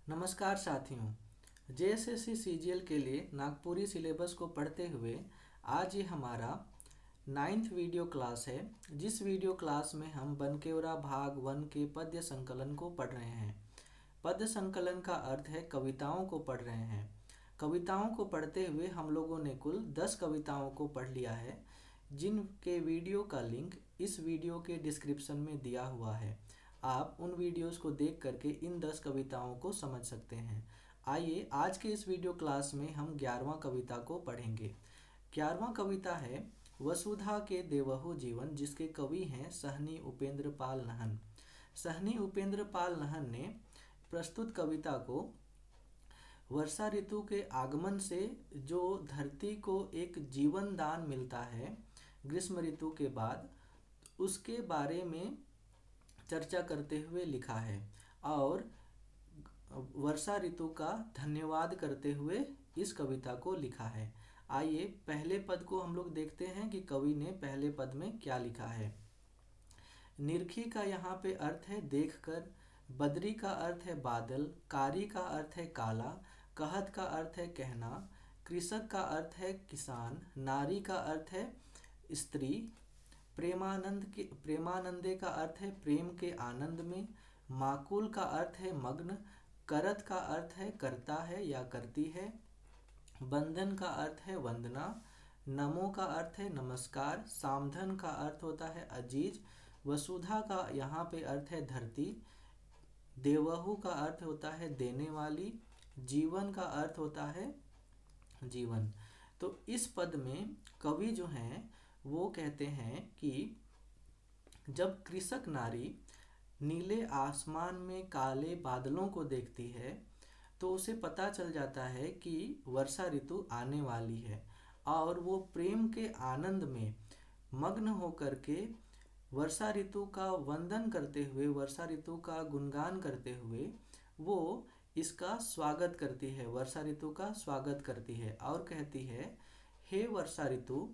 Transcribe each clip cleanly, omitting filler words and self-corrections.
नमस्कार साथियों। JSSC CGL के लिए नागपुरी सिलेबस को पढ़ते हुए आज ये हमारा 9th वीडियो क्लास है, जिस वीडियो क्लास में हम बनकेवरा भाग 1 के पद्य संकलन को पढ़ रहे हैं। पद्य संकलन का अर्थ है कविताओं को पढ़ रहे हैं। कविताओं को पढ़ते हुए हम लोगों ने कुल 10 कविताओं को पढ़ लिया है, जिनके वीडियो का लिंक इस वीडियो के डिस्क्रिप्शन में दिया हुआ है। आप उन वीडियोस को देख करके इन 10 कविताओं को समझ सकते हैं। आइए आज के इस वीडियो क्लास में हम 11वां कविता को पढ़ेंगे। 11वां कविता है वसुधा के देवहु जीवन, जिसके कवि हैं सहनी उपेंद्र पाल नहन। सहनी उपेंद्र पाल नहन ने प्रस्तुत कविता को वर्षा ऋतु के आगमन से जो धरती को एक जीवन दान मिलता है ग्रीष्म ऋतु के बाद, उसके बारे में चर्चा करते हुए लिखा है और वर्षा ऋतु का धन्यवाद करते हुए इस कविता को लिखा है। आइए पहले पद को हम लोग देखते हैं कि कवि ने पहले पद में क्या लिखा है। निरखी का यहाँ पे अर्थ है देखकर, बदरी का अर्थ है बादल, कारी का अर्थ है काला, कहत का अर्थ है कहना, कृषक का अर्थ है किसान, नारी का अर्थ है स्त्री, प्रेमानंदे का अर्थ है प्रेम के आनंद में, माकुल का अर्थ है मग्न, करत का अर्थ है करता है या करती है, बंधन का अर्थ है वंदना, नमो का अर्थ है नमस्कार, सामधन का अर्थ होता है अजीज, वसुधा का यहाँ पे अर्थ है धरती, देवहु का अर्थ होता है देने वाली, जीवन का अर्थ होता है जीवन। तो इस पद में कवि जो हैं वो कहते हैं कि जब कृषक नारी नीले आसमान में काले बादलों को देखती है तो उसे पता चल जाता है कि वर्षा ऋतु आने वाली है, और वो प्रेम के आनंद में मग्न होकर के वर्षा ऋतु का वंदन करते हुए, वर्षा ऋतु का गुणगान करते हुए वो इसका स्वागत करती है, वर्षा ऋतु का स्वागत करती है और कहती है, हे वर्षा ऋतु,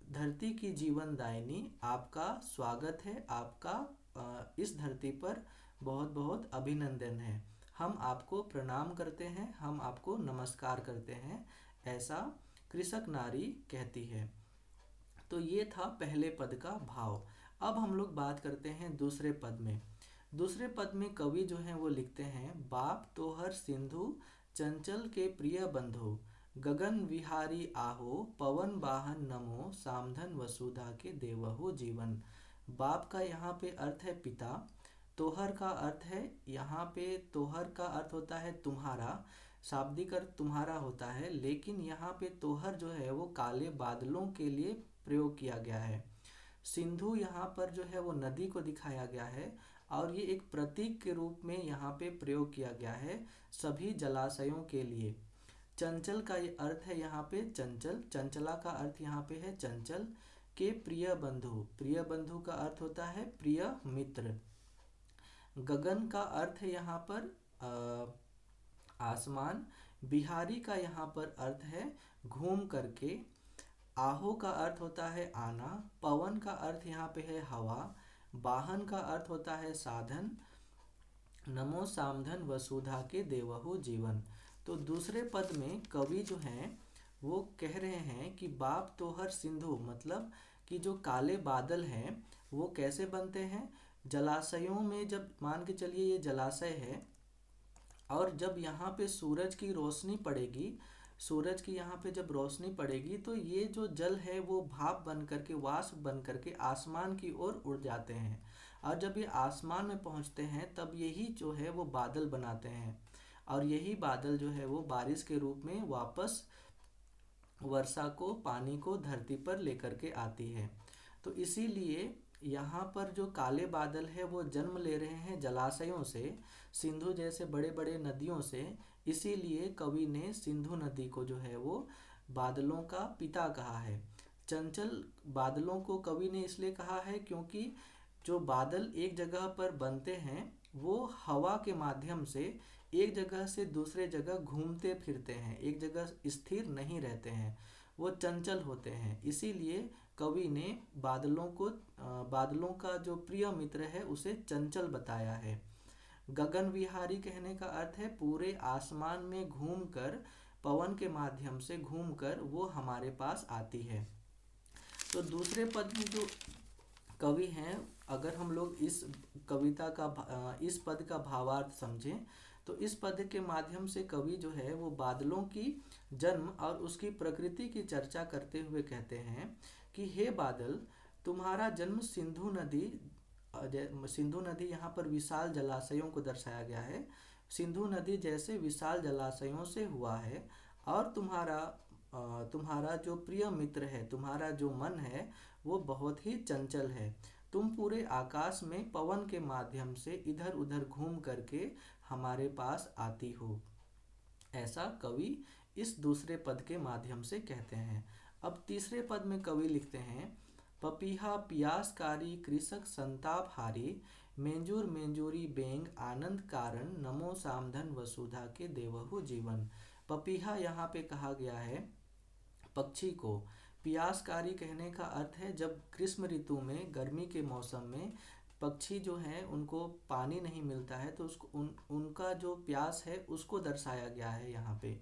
धरती की जीवन दायिनी, आपका स्वागत है, आपका इस धरती पर बहुत बहुत अभिनंदन है, हम आपको प्रणाम करते हैं, हम आपको नमस्कार करते हैं, ऐसा कृषक नारी कहती है। तो ये था पहले पद का भाव। अब हम लोग बात करते हैं दूसरे पद में। दूसरे पद में कवि जो हैं वो लिखते हैं, बाप तोहर सिंधु चंचल के प्रिय बंधु, गगन विहारी आहो पवन वाहन नमो, सामधन वसुधा के देवहु जीवन। बाप का यहाँ पे अर्थ है पिता, तोहर का अर्थ है, यहाँ पे तोहर का अर्थ होता है तुम्हारा, शाब्दिक अर्थ तुम्हारा होता है, लेकिन यहाँ पे तोहर जो है वो काले बादलों के लिए प्रयोग किया गया है। सिंधु यहाँ पर जो है वो नदी को दिखाया गया है और ये एक प्रतीक के रूप में यहाँ पे प्रयोग किया गया है सभी जलाशयों के लिए। चंचल का ये अर्थ है यहाँ पे चंचल, चंचला का अर्थ यहाँ पे है चंचल, के प्रिय बंधु, प्रिय बंधु का अर्थ होता है प्रिय मित्र। गगन का अर्थ है यहाँ पर आसमान, बिहारी का यहाँ पर अर्थ है घूम करके, आहो का अर्थ होता है आना, पवन का अर्थ यहाँ पे है हवा, वाहन का अर्थ होता है साधन, नमो सामधन वसुधा के देवहु जीवन। तो दूसरे पद में कवि जो हैं वो कह रहे हैं कि बाप तोहर सिंधु, मतलब कि जो काले बादल हैं वो कैसे बनते हैं, जलाशयों में, जब मान के चलिए ये जलाशय है और जब यहाँ पे सूरज की रोशनी पड़ेगी, सूरज की यहाँ पे जब रोशनी पड़ेगी तो ये जो जल है वो भाप बन करके, वाष्प बन करके आसमान की ओर उड़ जाते हैं, और जब ये आसमान में पहुँचते हैं तब यही जो है वो बादल बनाते हैं, और यही बादल जो है वो बारिश के रूप में वापस वर्षा को, पानी को धरती पर लेकर के आती है। तो इसीलिए यहाँ पर जो काले बादल है वो जन्म ले रहे हैं जलाशयों से, सिंधु जैसे बड़े बड़े नदियों से, इसीलिए कवि ने सिंधु नदी को जो है वो बादलों का पिता कहा है। चंचल बादलों को कवि ने इसलिए कहा है क्योंकि जो बादल एक जगह पर बनते हैं वो हवा के माध्यम से एक जगह से दूसरे जगह घूमते फिरते हैं, एक जगह स्थिर नहीं रहते हैं, वो चंचल होते हैं। इसीलिए कवि ने बादलों का जो प्रिय मित्र है उसे चंचल बताया है। गगन विहारी कहने का अर्थ है पूरे आसमान में घूमकर, पवन के माध्यम से घूमकर वो हमारे पास आती है। तो दूसरे पद में जो कवि हैं, अगर हम लोग इस कविता का इस पद का भावार्थ समझें तो इस पद के माध्यम से कवि जो है वो बादलों की जन्म और उसकी प्रकृति की चर्चा करते हुए कहते हैं कि हे बादल, तुम्हारा जन्म सिंधु नदी यहाँ पर विशाल जलाशयों को दर्शाया गया है, सिंधु नदी जैसे विशाल जलाशयों से हुआ है। और तुम्हारा जो प्रिय मित्र है, तुम्हारा जो मन है वो बहुत ही चंचल है। तुम पूरे आकाश में पवन के माध्यम से इधर उधर घूम करके हमारे पास आती हो। ऐसा कवि इस दूसरे पद के माध्यम से कहते हैं। अब तीसरे पद में कवि लिखते हैं, पपीहा पियासकारी कृषक संताप हारी, मेंजूर मेंजूरी बेंग आनंद कारण, नमो सामधन वसुधा के देवहु जीवन। पपीहा यहाँ पे कहा गया है पक्षी को। पियासकारी कहने का अर्थ है जब ग्रीष्म ऋतु में, गर्मी के मौसम में पक्षी जो हैं उनको पानी नहीं मिलता है तो उनका जो प्यास है उसको दर्शाया गया है यहाँ पे।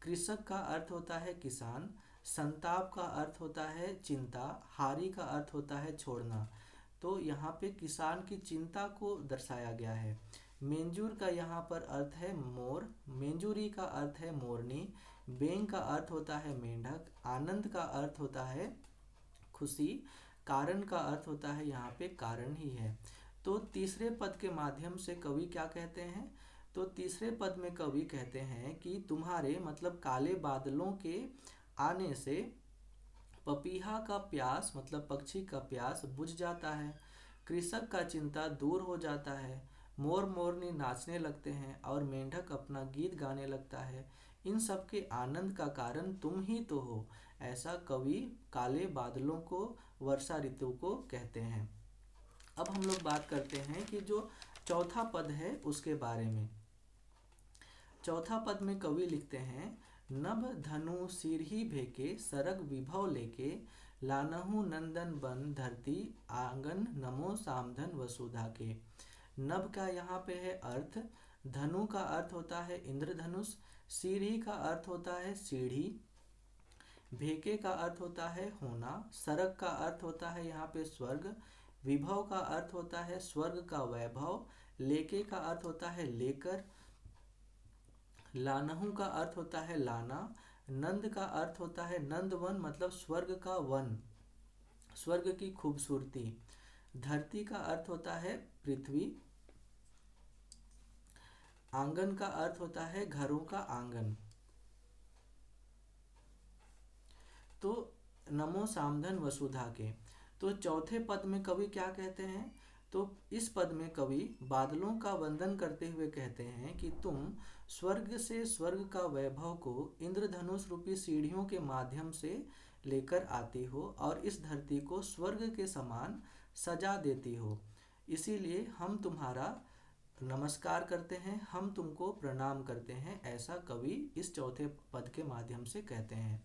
कृषक का अर्थ होता है किसान, संताप का अर्थ होता है चिंता, हारी का अर्थ होता है छोड़ना। तो यहाँ पे किसान की चिंता को दर्शाया गया है। मेंजूर का यहाँ पर अर्थ है मोर, मेंजूरी का अर्थ है मोरनी, बेंग का अर्थ होता है मेंढक, आनंद का अर्थ होता है खुशी, कारण का अर्थ होता है यहाँ पे कारण ही है। तो तीसरे पद के माध्यम से कवि क्या कहते हैं, तो तीसरे पद में कवि कहते हैं कि तुम्हारे मतलब काले बादलों के आने से पपीहा का प्यास मतलब पक्षी का प्यास बुझ जाता है, कृषक का चिंता दूर हो जाता है, मोर मोरनी नाचने लगते हैं और मेंढक अपना गीत गाने लगता है। इन सब के आनंद का कारण तुम ही तो हो। ऐसा कवि काले बादलों को, वर्षा ऋतु को कहते हैं। अब हम लोग बात करते हैं कि जो चौथा पद है उसके बारे में। चौथा पद में कवि लिखते हैं, नभ धनु सिरही भेके, सरग विभव लेके, लानहु नंदन बन धरती आंगन, नमो सामधन वसुधा के। नभ का यहाँ पे है अर्थ, धनु का अर्थ होता है इंद्रधनुष, सीढ़ी का अर्थ होता है सीढ़ी, भेके का अर्थ होता है होना, सरग का अर्थ होता है यहाँ पे स्वर्ग, विभव का अर्थ होता है स्वर्ग का वैभव, लेके का अर्थ होता है लेकर, लानहु का अर्थ होता है लाना, नंद का अर्थ होता है नंदवन मतलब स्वर्ग का वन, स्वर्ग की खूबसूरती, धरती का अर्थ होता है पृथ्वी, आंगन का अर्थ होता है घरों का आंगन। तो नमो सामधन वसुधा के। तो चौथे पद में कवि क्या कहते हैं, तो इस पद में कवि बादलों का वंदन करते हुए कहते हैं कि तुम स्वर्ग से स्वर्ग का वैभव को इंद्रधनुष रूपी सीढ़ियों के माध्यम से लेकर आती हो और इस धरती को स्वर्ग के समान सजा देती हो। इसीलिए हम तुम्हारा नमस्कार करते हैं, हम तुमको प्रणाम करते हैं। ऐसा कवि इस चौथे पद के माध्यम से कहते हैं।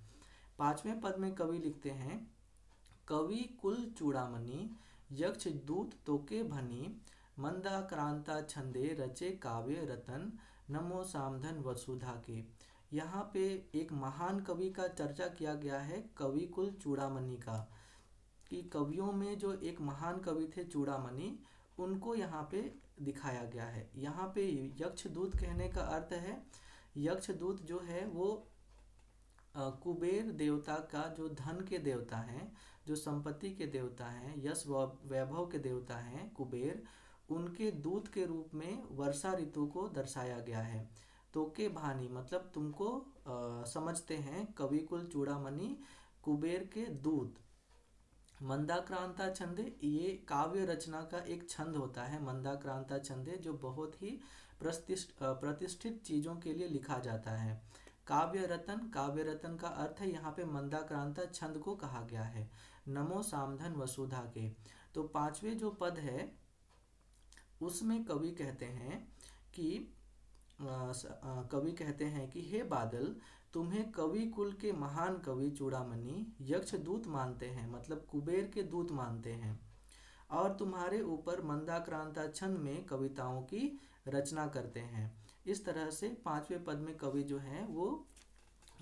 पांचवें पद में कवि लिखते हैं, कवि कुल चूड़ामणि, यक्ष दूत तोके भनी, मंदाक्रांता छंदे रचे काव्य रतन, नमो सामधन वसुधा के। यहाँ पे एक महान कवि का चर्चा किया गया है, कवि कुल चूड़ामणि का, कि कवियों में जो एक महान कवि थे चूड़ामणि, उनको यहाँ पे दिखाया गया है। यहाँ पे यक्ष दूत कहने का अर्थ है, यक्ष दूत जो है वो कुबेर देवता का, जो धन के देवता हैं, जो संपत्ति के देवता हैं, यश वैभव के देवता हैं कुबेर, उनके दूत के रूप में वर्षा ऋतु को दर्शाया गया है। तो के भानी मतलब तुमको समझते हैं, कवि कुल चूड़ामणि कुबेर के दूत। मंदाक्रांता छंदे, ये काव्य रचना का एक छंद होता है मंदाक्रांता छंदे, जो बहुत ही प्रतिष्ठित चीज़ों के लिए लिखा जाता है। काव्य रतन, काव्य रतन का अर्थ है यहाँ पे मंदाक्रांता छंद को कहा गया है। नमो सामधन वसुधा के। तो पांचवें जो पद है उसमें कवि कहते हैं कि हे बादल, तुम्हें कवि कुल के महान कवि चूड़ामणि यक्ष दूत मानते हैं, मतलब कुबेर के दूत मानते हैं, और तुम्हारे ऊपर मंदाक्रांता छंद में कविताओं की रचना करते हैं। इस तरह से पांचवें पद में कवि जो है वो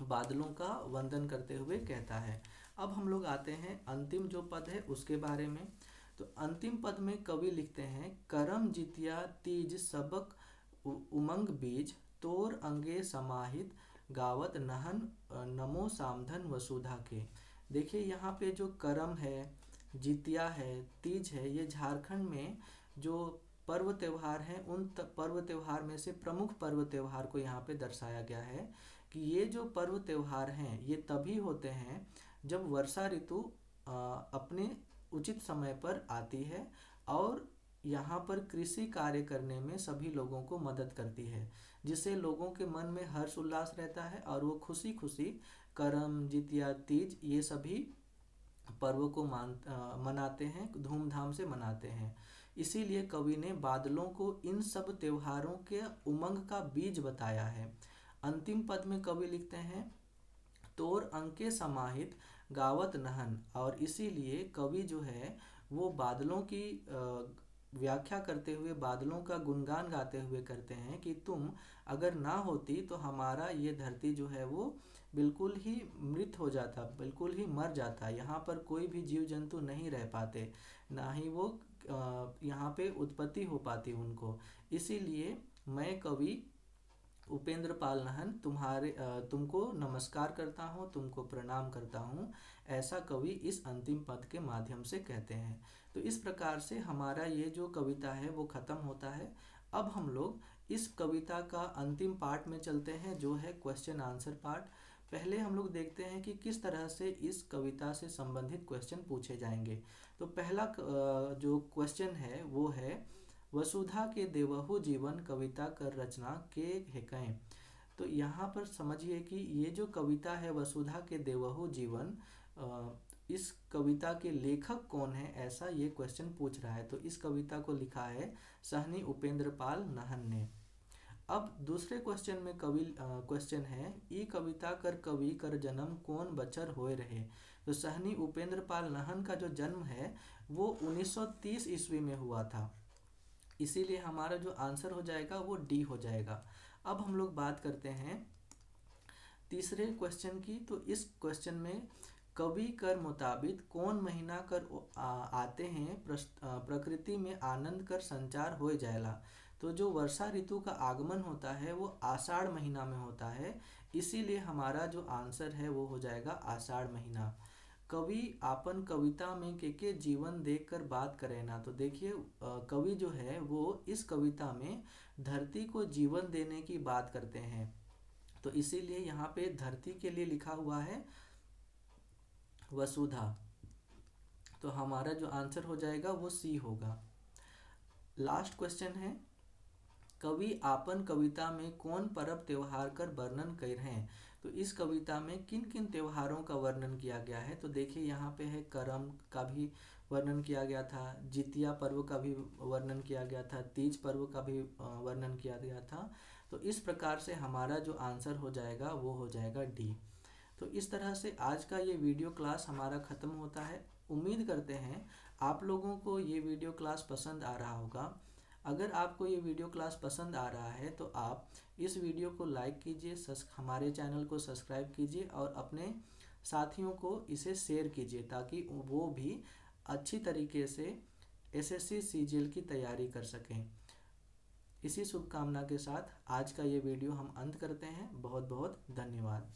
बादलों का वंदन करते हुए कहता है। अब हम लोग आते हैं अंतिम जो पद है उसके बारे में। तो अंतिम पद में कवि लिखते हैं, करम जितिया तीज सबक उमंग बीज, तोर अंगे समाहित गावत नहन नमो सामधन वसुधा के। देखिए यहाँ पे जो करम है, जितिया है, तीज है, ये झारखंड में जो पर्व त्योहार हैं उन पर्व त्योहार में से प्रमुख पर्व त्योहार को यहाँ पे दर्शाया गया है कि ये जो पर्व त्योहार हैं ये तभी होते हैं जब वर्षा ऋतु अपने उचित समय पर आती है और यहाँ पर कृषि कार्य करने में सभी लोगों को मदद करती है, जिससे लोगों के मन में हर्ष उल्लास रहता है और वो खुशी खुशी करम, जितिया, तीज ये सभी पर्व को मनाते हैं, धूमधाम से मनाते हैं। इसीलिए कवि ने बादलों को इन सब त्योहारों के उमंग का बीज बताया है। अंतिम पद में कवि लिखते हैं, तोर अंके समाहित गावत नहन, और इसीलिए कवि जो है वो बादलों की व्याख्या करते हुए, बादलों का गुणगान गाते हुए करते हैं कि तुम अगर ना होती तो हमारा ये धरती जो है वो बिल्कुल ही मृत हो जाता, बिल्कुल ही मर जाता। यहाँ पर कोई भी जीव जंतु नहीं रह पाते, ना ही वो यहाँ पे उत्पत्ति हो पाती उनको। इसीलिए मैं कवि उपेंद्र पाल नहन तुमको नमस्कार करता हूँ, तुमको प्रणाम करता हूँ, ऐसा कवि इस अंतिम पद के माध्यम से कहते हैं। तो इस प्रकार से हमारा ये जो कविता है वो ख़त्म होता है। अब हम लोग इस कविता का अंतिम पार्ट में चलते हैं जो है क्वेश्चन आंसर पार्ट। पहले हम लोग देखते हैं कि किस तरह से इस कविता से संबंधित क्वेश्चन पूछे जाएंगे। तो पहला जो क्वेश्चन है वो है, वसुधा के देवहु जीवन कविता कर रचना के हेकैं। तो यहाँ पर समझिए कि ये जो कविता है वसुधा के देवहु जीवन, इस कविता के लेखक कौन है, ऐसा ये क्वेश्चन पूछ रहा है। तो इस कविता को लिखा है सहनी उपेंद्र पाल नहन ने। अब दूसरे क्वेश्चन में क्वेश्चन है, ई कविता कर कवि कर जन्म कौन बचर होए रहे। तो सहनी उपेंद्र पाल नहन का जो जन्म है वो 1930 ईस्वी में हुआ था, इसीलिए हमारा जो आंसर हो जाएगा वो डी हो जाएगा। अब हम लोग बात करते हैं तीसरे क्वेश्चन की। तो इस क्वेश्चन में कवि कर मुताबिक कौन महीना कर आते हैं प्रकृति में आनंद कर संचार हो जाएला। तो जो वर्षा ऋतु का आगमन होता है वो आषाढ़ महीना में होता है, इसीलिए हमारा जो आंसर है वो हो जाएगा आषाढ़ महीना। कवि आपन कविता में के जीवन देख कर बात करे ना। तो देखिए कवि जो है वो इस कविता में धरती को जीवन देने की बात करते हैं, तो इसीलिए यहाँ पे धरती के लिए लिखा हुआ है वसुधा। तो हमारा जो आंसर हो जाएगा वो सी होगा। लास्ट क्वेश्चन है, कवि आपन कविता में कौन पर्व त्योहार कर वर्णन कर हैं। तो इस कविता में किन किन त्योहारों का वर्णन किया गया है। तो देखिए यहाँ पे है करम का भी वर्णन किया गया था, जितिया पर्व का भी वर्णन किया गया था, तीज पर्व का भी वर्णन किया गया था। तो इस प्रकार से हमारा जो आंसर हो जाएगा वो हो जाएगा डी। तो इस तरह से आज का ये वीडियो क्लास हमारा ख़त्म होता है। उम्मीद करते हैं आप लोगों को ये वीडियो क्लास पसंद आ रहा होगा। अगर आपको ये वीडियो क्लास पसंद आ रहा है तो आप इस वीडियो को लाइक कीजिए, हमारे चैनल को सब्सक्राइब कीजिए और अपने साथियों को इसे शेयर कीजिए ताकि वो भी अच्छी तरीके से एसएससी सीजीएल की तैयारी कर सकें। इसी शुभकामना के साथ आज का ये वीडियो हम अंत करते हैं। बहुत बहुत धन्यवाद।